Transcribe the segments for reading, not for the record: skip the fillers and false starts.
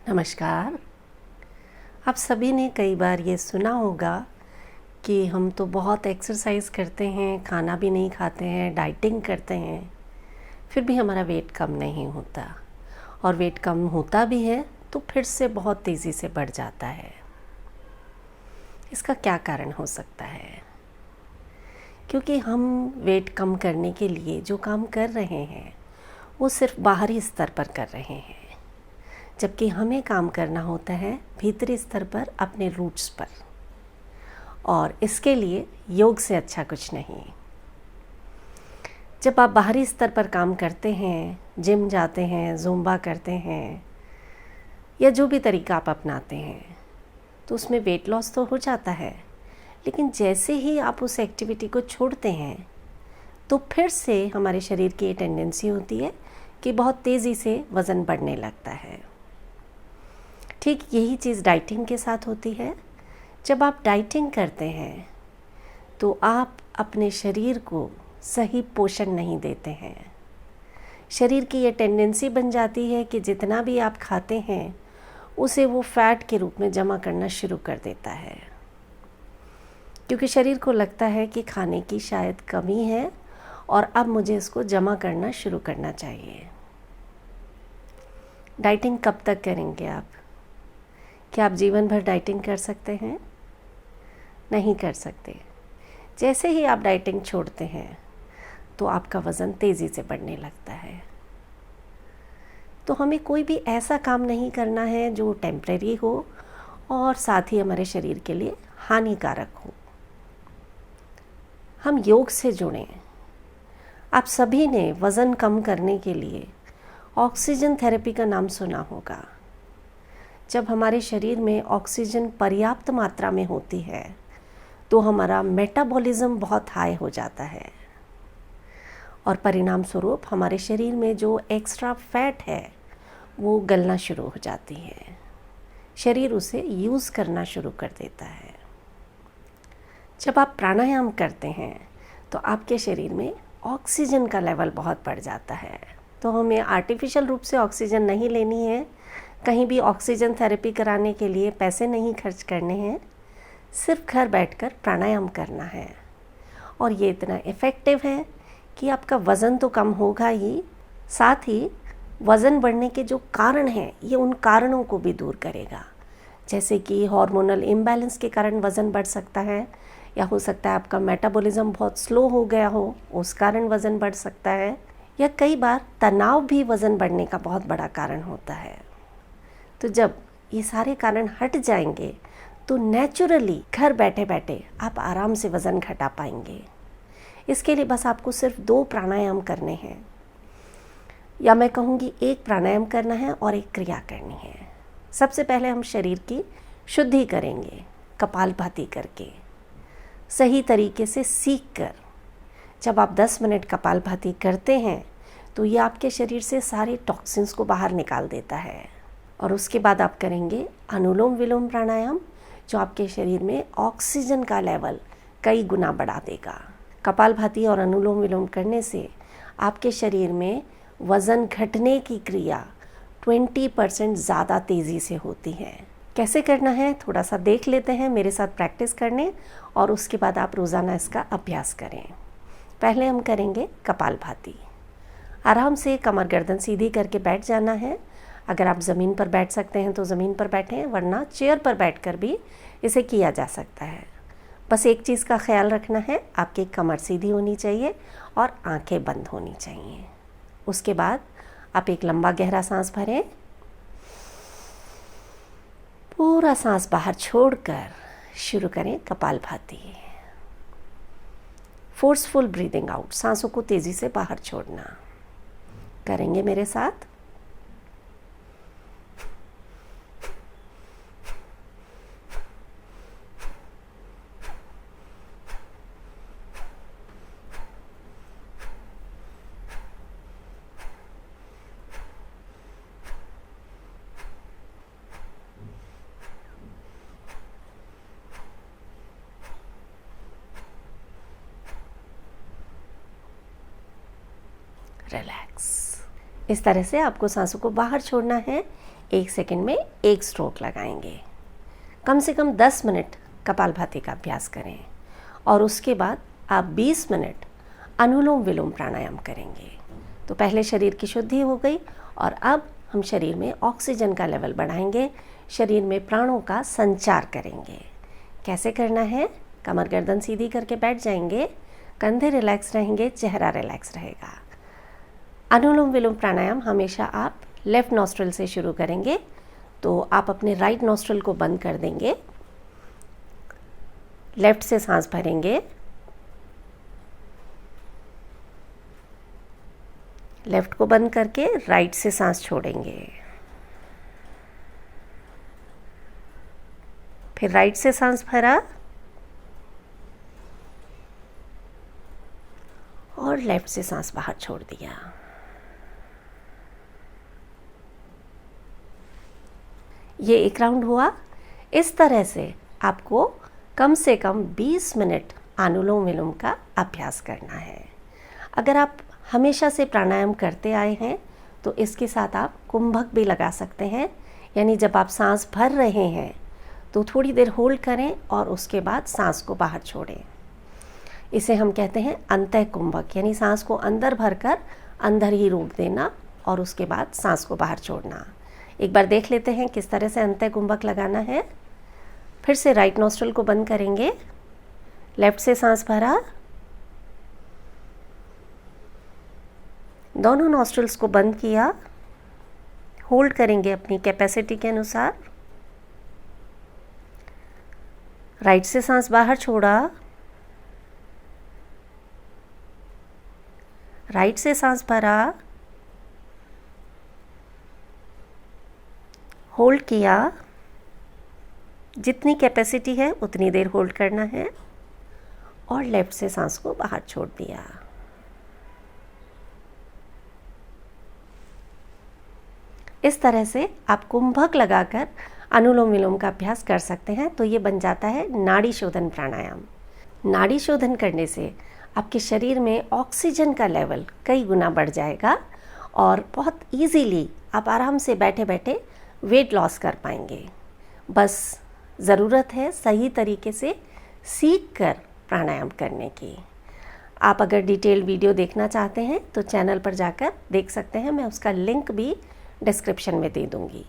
नमस्कार। आप सभी ने कई बार ये सुना होगा कि हम तो बहुत एक्सरसाइज करते हैं, खाना भी नहीं खाते हैं, डाइटिंग करते हैं, फिर भी हमारा वेट कम नहीं होता, और वेट कम होता भी है तो फिर से बहुत तेज़ी से बढ़ जाता है। इसका क्या कारण हो सकता है? क्योंकि हम वेट कम करने के लिए जो काम कर रहे हैं वो सिर्फ बाहरी स्तर पर कर रहे हैं, जबकि हमें काम करना होता है भीतरी स्तर पर, अपने रूट्स पर। और इसके लिए योग से अच्छा कुछ नहीं। जब आप बाहरी स्तर पर काम करते हैं, जिम जाते हैं, ज़ुम्बा करते हैं या जो भी तरीका आप अपनाते हैं, तो उसमें वेट लॉस तो हो जाता है, लेकिन जैसे ही आप उस एक्टिविटी को छोड़ते हैं तो फिर से हमारे शरीर की ये टेंडेंसी होती है कि बहुत तेज़ी से वज़न बढ़ने लगता है। ठीक यही चीज़ डाइटिंग के साथ होती है। जब आप डाइटिंग करते हैं तो आप अपने शरीर को सही पोषण नहीं देते हैं। शरीर की ये टेंडेंसी बन जाती है कि जितना भी आप खाते हैं उसे वो फैट के रूप में जमा करना शुरू कर देता है, क्योंकि शरीर को लगता है कि खाने की शायद कमी है और अब मुझे इसको जमा करना शुरू करना चाहिए। डाइटिंग कब तक करेंगे आप? क्या आप जीवन भर डाइटिंग कर सकते हैं? नहीं कर सकते। जैसे ही आप डाइटिंग छोड़ते हैं तो आपका वज़न तेज़ी से बढ़ने लगता है। तो हमें कोई भी ऐसा काम नहीं करना है जो टेम्परेरी हो और साथ ही हमारे शरीर के लिए हानिकारक हो। हम योग से जुड़ें। आप सभी ने वज़न कम करने के लिए ऑक्सीजन थेरेपी का नाम सुना होगा। जब हमारे शरीर में ऑक्सीजन पर्याप्त मात्रा में होती है तो हमारा मेटाबॉलिज्म बहुत हाई हो जाता है, और परिणाम स्वरूप हमारे शरीर में जो एक्स्ट्रा फैट है वो गलना शुरू हो जाती है। शरीर उसे यूज़ करना शुरू कर देता है। जब आप प्राणायाम करते हैं तो आपके शरीर में ऑक्सीजन का लेवल बहुत बढ़ जाता है। तो हमें आर्टिफिशियल रूप से ऑक्सीजन नहीं लेनी है, कहीं भी ऑक्सीजन थेरेपी कराने के लिए पैसे नहीं खर्च करने हैं, सिर्फ घर बैठकर प्राणायाम करना है। और ये इतना इफ़ेक्टिव है कि आपका वज़न तो कम होगा ही, साथ ही वज़न बढ़ने के जो कारण हैं ये उन कारणों को भी दूर करेगा। जैसे कि हार्मोनल इम्बैलेंस के कारण वज़न बढ़ सकता है, या हो सकता है आपका मेटाबॉलिज्म बहुत स्लो हो गया हो, उस कारण वज़न बढ़ सकता है, या कई बार तनाव भी वज़न बढ़ने का बहुत बड़ा कारण होता है। तो जब ये सारे कारण हट जाएंगे तो नेचुरली घर बैठे बैठे आप आराम से वज़न घटा पाएंगे। इसके लिए बस आपको सिर्फ 2 प्राणायाम करने हैं, या मैं कहूँगी 1 प्राणायाम करना है और 1 क्रिया करनी है। सबसे पहले हम शरीर की शुद्धि करेंगे कपालभाति करके, सही तरीके से सीख कर। जब आप 10 मिनट कपालभाति करते हैं तो ये आपके शरीर से सारे टॉक्सिन्स को बाहर निकाल देता है। और उसके बाद आप करेंगे अनुलोम विलोम प्राणायाम, जो आपके शरीर में ऑक्सीजन का लेवल कई गुना बढ़ा देगा। कपालभाति और अनुलोम विलोम करने से आपके शरीर में वज़न घटने की क्रिया 20% ज़्यादा तेज़ी से होती है। कैसे करना है थोड़ा सा देख लेते हैं, मेरे साथ प्रैक्टिस करने, और उसके बाद आप रोज़ाना इसका अभ्यास करें। पहले हम करेंगे कपालभाति। आराम से कमर गर्दन सीधी करके बैठ जाना है। अगर आप ज़मीन पर बैठ सकते हैं तो ज़मीन पर बैठें, वरना चेयर पर बैठकर भी इसे किया जा सकता है। बस एक चीज़ का ख्याल रखना है, आपकी कमर सीधी होनी चाहिए और आंखें बंद होनी चाहिए। उसके बाद आप एक लंबा गहरा सांस भरें, पूरा सांस बाहर छोड़कर शुरू करें कपालभाति। फोर्सफुल ब्रीदिंग आउट, सांसों को तेज़ी से बाहर छोड़ना। करेंगे मेरे साथ? रिलैक्स। इस तरह से आपको सांसों को बाहर छोड़ना है 1 सेकंड में 1 स्ट्रोक लगाएंगे। कम से कम 10 मिनट कपालभाति का अभ्यास करें और उसके बाद आप 20 मिनट अनुलोम विलोम प्राणायाम करेंगे। तो पहले शरीर की शुद्धि हो गई और अब हम शरीर में ऑक्सीजन का लेवल बढ़ाएंगे, शरीर में प्राणों का संचार करेंगे। कैसे करना है? कमर गर्दन सीधी करके बैठ जाएंगे, कंधे रिलैक्स रहेंगे, चेहरा रिलैक्स रहेगा। अनुलोम विलोम प्राणायाम हमेशा आप लेफ़्ट नॉस्ट्रिल से शुरू करेंगे, तो आप अपने राइट नॉस्ट्रिल को बंद कर देंगे, लेफ़्ट से सांस भरेंगे, लेफ़्ट को बंद करके राइट से सांस छोड़ेंगे, फिर राइट से सांस भरा और लेफ़्ट से सांस बाहर छोड़ दिया। ये एक राउंड हुआ। इस तरह से आपको कम से कम 20 मिनट अनुलोम विलोम का अभ्यास करना है। अगर आप हमेशा से प्राणायाम करते आए हैं तो इसके साथ आप कुंभक भी लगा सकते हैं, यानी जब आप सांस भर रहे हैं तो थोड़ी देर होल्ड करें और उसके बाद सांस को बाहर छोड़ें। इसे हम कहते हैं अंतः कुंभक, यानी सांस को अंदर भरकर अंदर ही रोक देना और उसके बाद सांस को बाहर छोड़ना। एक बार देख लेते हैं किस तरह से अंतः कुंभक लगाना है। फिर से राइट नॉस्ट्रिल को बंद करेंगे, लेफ्ट से सांस भरा, दोनों नॉस्ट्रिल्स को बंद किया, होल्ड करेंगे अपनी कैपेसिटी के अनुसार, राइट से सांस बाहर छोड़ा, राइट से सांस भरा, होल्ड किया, जितनी कैपेसिटी है उतनी देर होल्ड करना है और लेफ्ट से सांस को बाहर छोड़ दिया। इस तरह से आप कुंभक लगाकर अनुलोम विलोम का अभ्यास कर सकते हैं। तो ये बन जाता है नाड़ी शोधन प्राणायाम। नाड़ी शोधन करने से आपके शरीर में ऑक्सीजन का लेवल कई गुना बढ़ जाएगा और बहुत इजीली आप आराम से बैठे बैठे वेट लॉस कर पाएंगे। बस ज़रूरत है सही तरीके से सीख कर प्राणायाम करने की। आप अगर डिटेल वीडियो देखना चाहते हैं तो चैनल पर जाकर देख सकते हैं, मैं उसका लिंक भी डिस्क्रिप्शन में दे दूँगी।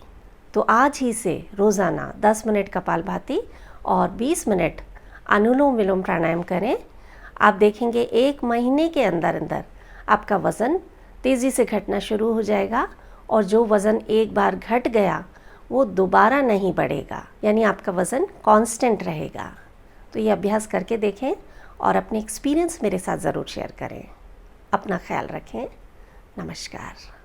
तो आज ही से रोज़ाना 10 मिनट कपालभाति और 20 मिनट अनुलोम विलोम प्राणायाम करें। आप देखेंगे 1 महीने के अंदर अंदर आपका वज़न तेज़ी से घटना शुरू हो जाएगा और जो वज़न एक बार घट गया वो दोबारा नहीं बढ़ेगा, यानी आपका वज़न कांस्टेंट रहेगा। तो ये अभ्यास करके देखें और अपने एक्सपीरियंस मेरे साथ ज़रूर शेयर करें। अपना ख्याल रखें। नमस्कार।